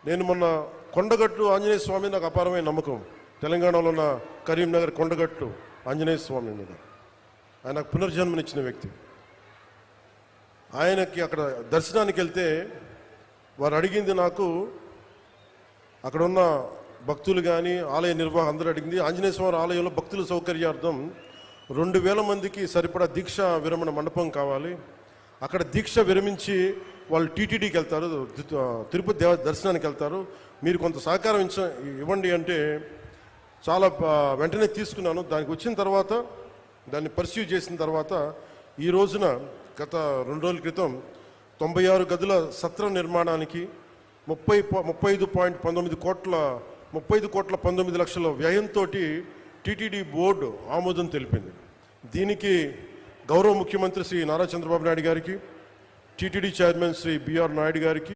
నేను మొన్న కొండగట్టు ఆంజనేయ స్వామి నాకు అపారమైన నమ్మకం. తెలంగాణలో ఉన్న కరీంనగర్ కొండగట్టు ఆంజనేయ స్వామి మీద ఆయన పునర్జన్మనిచ్చిన వ్యక్తి. ఆయనకి అక్కడ దర్శనానికి వెళ్తే వారు అడిగింది, నాకు అక్కడ ఉన్న భక్తులు కానీ ఆలయ నిర్వాహకులు అందరూ అడిగింది, ఆంజనేయ స్వామి ఆలయంలో భక్తుల సౌకర్యార్థం 2000 మందికి సరిపడా దీక్ష విరమణ మండపం కావాలి. అక్కడ దీక్ష విరమించి వాళ్ళు టీటీడీకి వెళ్తారు, తిరుపతి దర్శనానికి వెళ్తారు, మీరు కొంత సహకారం ఇవ్వండి అంటే చాలా వెంటనే తీసుకున్నాను. దానికి వచ్చిన తర్వాత దాన్ని పర్స్యూ చేసిన తర్వాత ఈ రోజున గత 2 రోజుల క్రితం 96 గదుల సత్రం నిర్మాణానికి 35.19 కోట్ల 35 లక్షల వ్యయంతో టీటీడీ బోర్డు ఆమోదం తెలిపింది. దీనికి గౌరవ ముఖ్యమంత్రి శ్రీ నారా చంద్రబాబు నాయుడు గారికి, TTD chairman Shri BR Naidu గారికి,